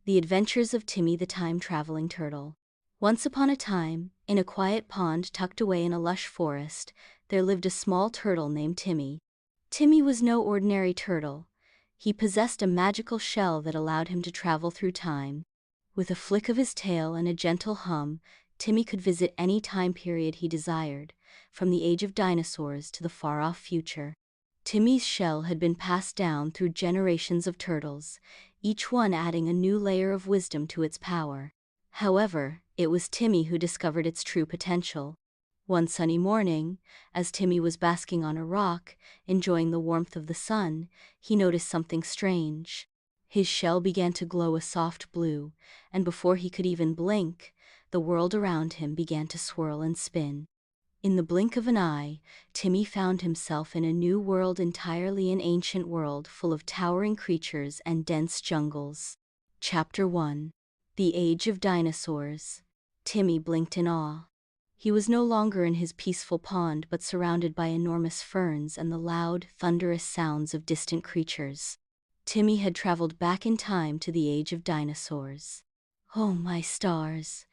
The Adventures of Timmy the Time-Traveling Turtle. Once upon a time, in a quiet pond tucked away in a lush forest, there lived a small turtle named Timmy. Timmy was no ordinary turtle. He possessed a magical shell that allowed him to travel through time. With a flick of his tail and a gentle hum, Timmy could visit any time period he desired, from the age of dinosaurs to the far-off future. Timmy's shell had been passed down through generations of turtles, each one adding a new layer of wisdom to its power. However, it was Timmy who discovered its true potential. One sunny morning, as Timmy was basking on a rock, enjoying the warmth of the sun, he noticed something strange. His shell began to glow a soft blue, and before he could even blink, the world around him began to swirl and spin. In the blink of an eye, Timmy found himself in a new world, entirely an ancient world full of towering creatures and dense jungles. Chapter 1. The Age of Dinosaurs. Timmy blinked in awe. He was no longer in his peaceful pond but surrounded by enormous ferns and the loud, thunderous sounds of distant creatures. Timmy had traveled back in time to the Age of Dinosaurs. "Oh, my stars,"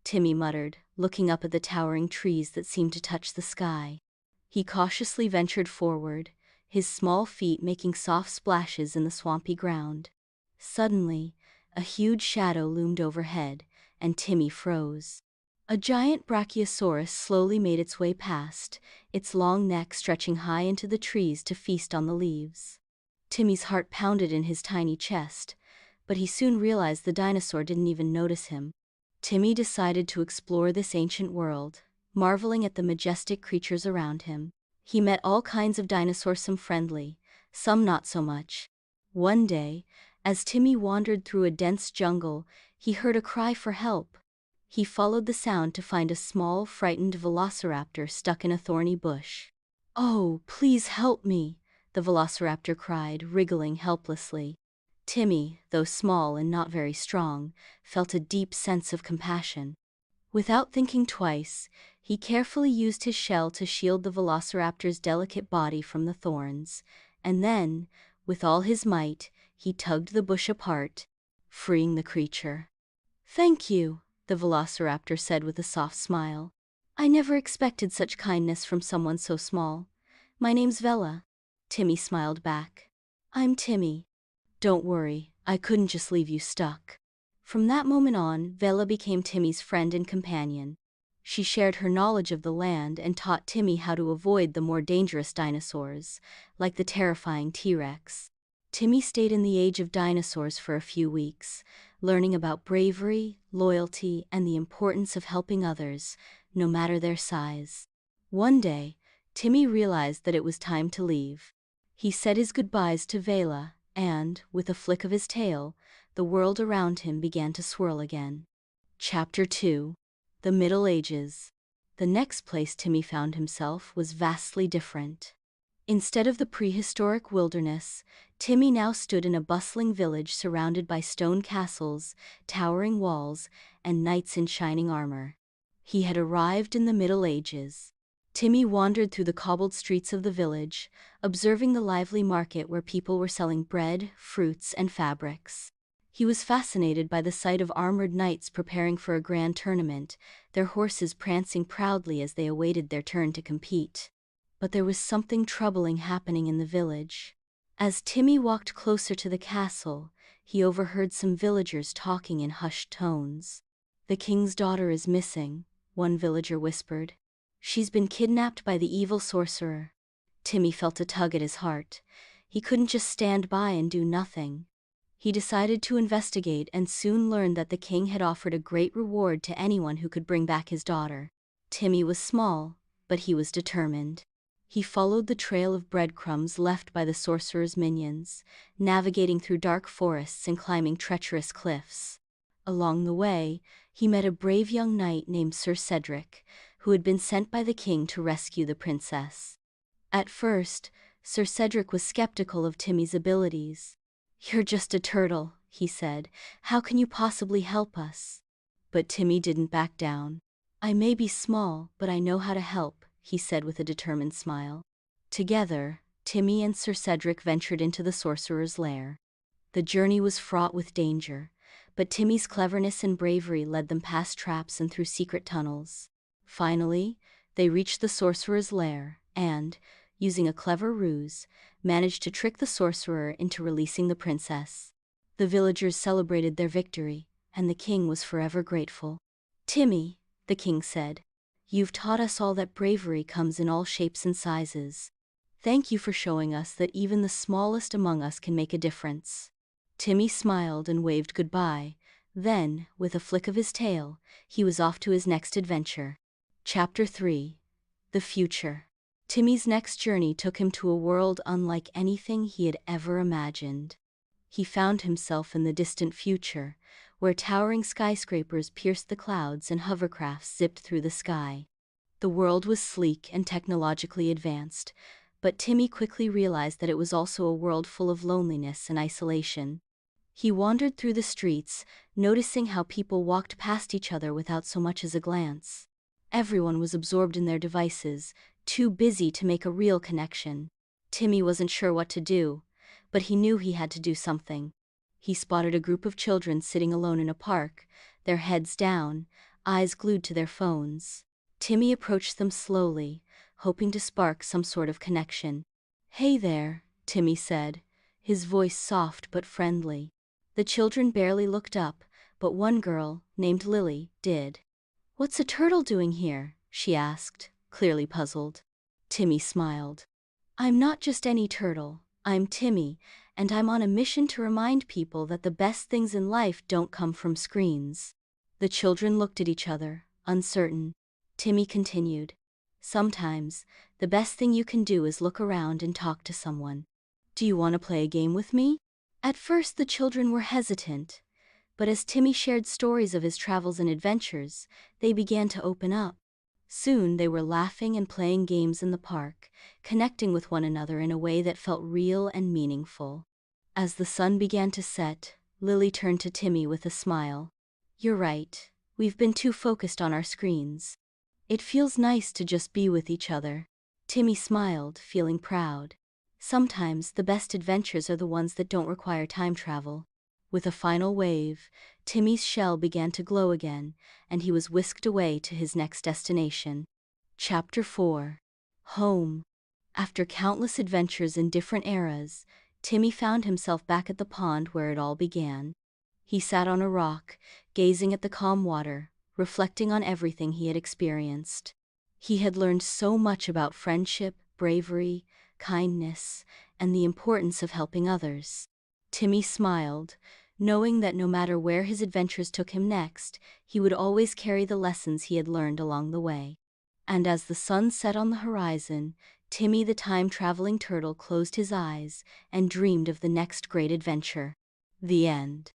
Timmy muttered, looking up at the towering trees that seemed to touch the sky. He cautiously ventured forward, his small feet making soft splashes in the swampy ground. Suddenly, a huge shadow loomed overhead, and Timmy froze. A giant brachiosaurus slowly made its way past, its long neck stretching high into the trees to feast on the leaves. Timmy's heart pounded in his tiny chest, but he soon realized the dinosaur didn't even notice him. Timmy decided to explore this ancient world, marveling at the majestic creatures around him. He met all kinds of dinosaurs, some friendly, some not so much. One day, as Timmy wandered through a dense jungle, he heard a cry for help. He followed the sound to find a small, frightened velociraptor stuck in a thorny bush. "Oh, please help me," the velociraptor cried, wriggling helplessly. Timmy, though small and not very strong, felt a deep sense of compassion. Without thinking twice, he carefully used his shell to shield the velociraptor's delicate body from the thorns, and then, with all his might, he tugged the bush apart, freeing the creature. "Thank you," the velociraptor said with a soft smile. "I never expected such kindness from someone so small. My name's Vela." Timmy smiled back. "I'm Timmy. Don't worry, I couldn't just leave you stuck." From that moment on, Vela became Timmy's friend and companion. She shared her knowledge of the land and taught Timmy how to avoid the more dangerous dinosaurs, like the terrifying T-Rex. Timmy stayed in the Age of Dinosaurs for a few weeks, learning about bravery, loyalty, and the importance of helping others, no matter their size. One day, Timmy realized that it was time to leave. He said his goodbyes to Vela, and, with a flick of his tail, the world around him began to swirl again. Chapter 2. The Middle Ages. The next place Timmy found himself was vastly different. Instead of the prehistoric wilderness, Timmy now stood in a bustling village surrounded by stone castles, towering walls, and knights in shining armor. He had arrived in the Middle Ages. Timmy wandered through the cobbled streets of the village, observing the lively market where people were selling bread, fruits, and fabrics. He was fascinated by the sight of armored knights preparing for a grand tournament, their horses prancing proudly as they awaited their turn to compete. But there was something troubling happening in the village. As Timmy walked closer to the castle, he overheard some villagers talking in hushed tones. "The king's daughter is missing," one villager whispered. "She's been kidnapped by the evil sorcerer." Timmy felt a tug at his heart. He couldn't just stand by and do nothing. He decided to investigate and soon learned that the king had offered a great reward to anyone who could bring back his daughter. Timmy was small, but he was determined. He followed the trail of breadcrumbs left by the sorcerer's minions, navigating through dark forests and climbing treacherous cliffs. Along the way, he met a brave young knight named Sir Cedric, who had been sent by the king to rescue the princess. At first, Sir Cedric was skeptical of Timmy's abilities. "You're just a turtle," he said. "How can you possibly help us?" But Timmy didn't back down. "I may be small, but I know how to help," he said with a determined smile. Together, Timmy and Sir Cedric ventured into the sorcerer's lair. The journey was fraught with danger, but Timmy's cleverness and bravery led them past traps and through secret tunnels. Finally, they reached the sorcerer's lair and, using a clever ruse, managed to trick the sorcerer into releasing the princess. The villagers celebrated their victory, and the king was forever grateful. "Timmy," the king said, "you've taught us all that bravery comes in all shapes and sizes. Thank you for showing us that even the smallest among us can make a difference." Timmy smiled and waved goodbye. Then, with a flick of his tail, he was off to his next adventure. Chapter 3. The Future. Timmy's next journey took him to a world unlike anything he had ever imagined. He found himself in the distant future, where towering skyscrapers pierced the clouds and hovercrafts zipped through the sky. The world was sleek and technologically advanced, but Timmy quickly realized that it was also a world full of loneliness and isolation. He wandered through the streets, noticing how people walked past each other without so much as a glance. Everyone was absorbed in their devices, too busy to make a real connection. Timmy wasn't sure what to do, but he knew he had to do something. He spotted a group of children sitting alone in a park, their heads down, eyes glued to their phones. Timmy approached them slowly, hoping to spark some sort of connection. "Hey there," Timmy said, his voice soft but friendly. The children barely looked up, but one girl, named Lily, did. "What's a turtle doing here?" she asked, clearly puzzled. Timmy smiled. "I'm not just any turtle. I'm Timmy, and I'm on a mission to remind people that the best things in life don't come from screens." The children looked at each other, uncertain. Timmy continued, "Sometimes, the best thing you can do is look around and talk to someone. Do you want to play a game with me?" At first the children were hesitant, but as Timmy shared stories of his travels and adventures, they began to open up. Soon they were laughing and playing games in the park, connecting with one another in a way that felt real and meaningful. As the sun began to set, Lily turned to Timmy with a smile. "You're right, we've been too focused on our screens. It feels nice to just be with each other." Timmy smiled, feeling proud. Sometimes the best adventures are the ones that don't require time travel. With a final wave, Timmy's shell began to glow again, and he was whisked away to his next destination. Chapter 4. Home. After countless adventures in different eras, Timmy found himself back at the pond where it all began. He sat on a rock, gazing at the calm water, reflecting on everything he had experienced. He had learned so much about friendship, bravery, kindness, and the importance of helping others. Timmy smiled, knowing that no matter where his adventures took him next, he would always carry the lessons he had learned along the way. And as the sun set on the horizon, Timmy the time-traveling turtle closed his eyes and dreamed of the next great adventure. The end.